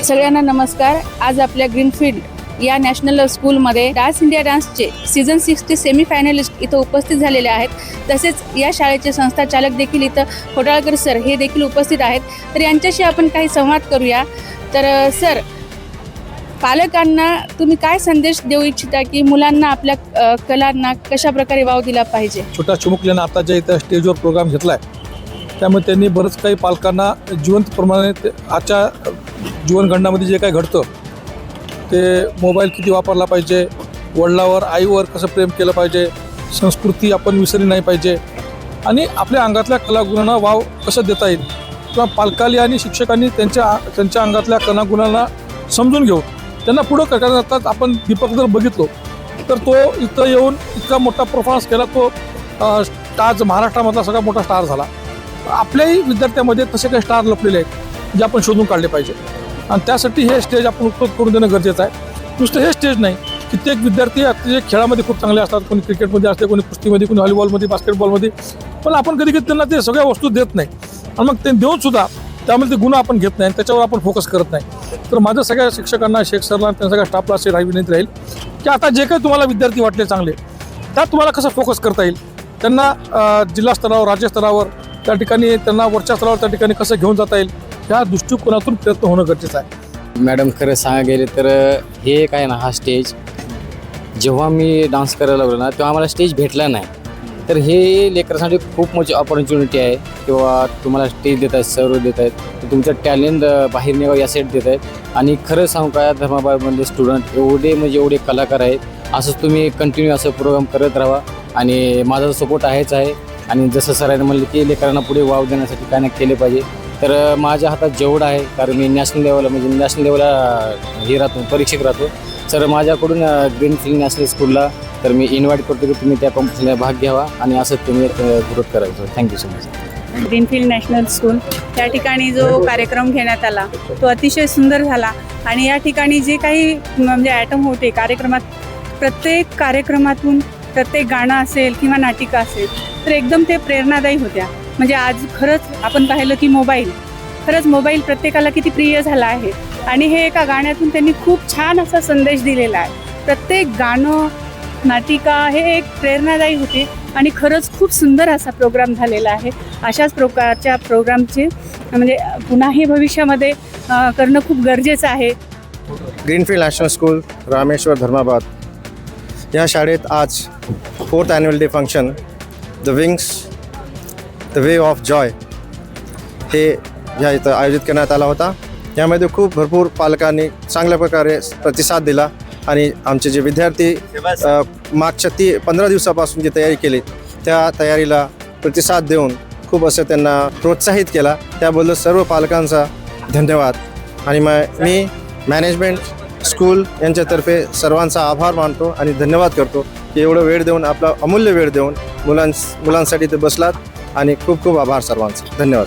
सगळ्यांना नमस्कार। आज आपल्या ग्रीनफील्ड या नॅशनल स्कूलमध्ये डान्स इंडिया डान्सचे सीझन 6 चे सेमी फायनलिस्ट इथं उपस्थित झालेले आहेत। तसेच या शाळेचे संस्थाचालक देखील इथं होटाळकर सर हे देखील उपस्थित आहेत। तर यांच्याशी आपण काही संवाद करूया। तर सर, पालकांना तुम्ही काय संदेश देऊ इच्छिता की मुलांना आपल्या कलांना कशा प्रकारे वाव दिला पाहिजे? छोट्या चिमुकल्यांना आता जे इथं स्टेजवर प्रोग्राम घेतला आहे त्यामुळे त्यांनी बरंच काही पालकांना जिवंतप्रमाणे आजच्या जीवनखंडामध्ये जे काही घडतं ते मोबाईल किती वापरला पाहिजे, वडिलावर आईवर कसं प्रेम केलं पाहिजे, संस्कृती आपण विसरली नाही पाहिजे आणि आपल्या अंगातल्या कलागुणांना वाव कसं देता येईल किंवा पालकांनी आणि शिक्षकांनी त्यांच्या अंगातल्या कलागुणांना समजून घेऊन त्यांना पुढं करतात। आपण दीपक जर बघितलो तर तो इथं येऊन इतका मोठा परफॉर्मन्स केला, तो स्टार महाराष्ट्रामधला सगळा मोठा स्टार झाला। आपल्याही विद्यार्थ्यांमध्ये तसे काही स्टार लपलेले आहेत जे आपण शोधून काढले पाहिजे आणि त्यासाठी हे स्टेज आपण उपलब्ध करून देणं गरजेचं आहे। नुसतं हे स्टेज नाही, कित्येक विद्यार्थी जे खेळामध्ये खूप चांगले असतात, कोणी क्रिकेटमध्ये असते, कोणी कुस्तीमध्ये, कोणी व्हॉलीबॉलमध्ये, बास्केटबॉलमध्ये, पण आपण कधी त्यांना ते सगळ्या वस्तू देत नाही आणि मग ते देऊन सुद्धा त्यामध्ये ते गुण आपण घेत नाही, त्याच्यावर आपण फोकस करत नाही। तर माझं सगळ्या शिक्षकांना, शेख सरला, त्या सगळ्या स्टाफला असे विनंती राहील की आता जे काही तुम्हाला विद्यार्थी वाटले चांगले त्यात तुम्हाला कसं फोकस करता येईल, त्यांना जिल्हा स्तरावर, राज्य स्तरावर, त्या ठिकाणी त्यांना वरच्या स्तरावर त्या ठिकाणी कसं घेऊन जाता येईल ह्या दृष्टिकोनातून प्रयत्न होणं गरजेचं आहे। मॅडम, खरं सांगा गेले तर हे काय ना, हा स्टेज जेव्हा मी डान्स करायला लागलो ना तेव्हा मला स्टेज भेटला नाही। तर हे लेकरांसाठी खूप मोठी अपॉर्च्युनिटी आहे किंवा तुम्हाला स्टेज देत आहेत, सर्व देत आहेत, तुमचं टॅलेंट बाहेर निघा या देत आहेत। आणि खरं सांगू का, धर्माबाईमधले स्टुडंट एवढे कलाकार आहेत, असंच तुम्ही कंटिन्यू असं प्रोग्राम करत राहा आणि माझा सपोर्ट आहेच आहे। आणि जसं सरांनी म्हणलं की लेकरांना पुढे वाव देण्यासाठी काय नाही केले पाहिजे, तर माझ्या हातात जेवढं आहे, कारण मी नॅशनल लेवलला हे राहतो, परीक्षक राहतो। सर, माझ्याकडून ग्रीनफील्ड नॅशनल स्कूलला तर मी इन्व्हाइट करतो की तुम्ही त्या कॉम्पिटिशनला भाग घ्यावा आणि असं तुम्ही ग्रोथ करायचं। Thank you so much. Greenfield national school त्या ठिकाणी जो कार्यक्रम घेण्यात आला तो अतिशय सुंदर झाला आणि या ठिकाणी जे काही म्हणजे ॲटम होते कार्यक्रमात, प्रत्येक कार्यक्रमातून प्रत्येक गाणं असेल किंवा नाटिका असेल तर एकदम ते प्रेरणादायी होत्या। म्हणजे आज खरंच आपण पाहिलं की मोबाईल प्रत्येकाला किती प्रिय झाला आहे आणि हे एका गाण्यातून त्यांनी खूप छान असा संदेश दिलेला आहे। प्रत्येक गाणं, नाटिका हे एक प्रेरणादायी होते आणि खरंच खूप सुंदर असा प्रोग्राम झालेला आहे। अशाच प्रकारच्या प्रोग्रामचे म्हणजे पुन्हाही भविष्यामध्ये करणं खूप गरजेचं आहे। Greenfield national school, Rameshwar, Dharmabad या शाळेत आज 4th annual day function the wings the way of Joy हे ह्या इथं आयोजित करण्यात आला होता। यामध्ये खूप भरपूर पालकांनी चांगल्या प्रकारे प्रतिसाद दिला आणि आमचे जे विद्यार्थी मागच्या 15 दिवसापासून जी तयारी केली त्या तयारीला प्रतिसाद देऊन खूप असं त्यांना प्रोत्साहित केला, त्याबद्दल सर्व पालकांचा धन्यवाद। आणि मी मॅनेजमेंट, स्कूल यांच्यातर्फे सर्वांचा आभार मानतो आणि धन्यवाद करतो की एवढं वेळ देऊन, आपला अमूल्य वेळ देऊन मुलांसाठी ते बसलात आणि खूप खूप आभार सर्वांचा। धन्यवाद।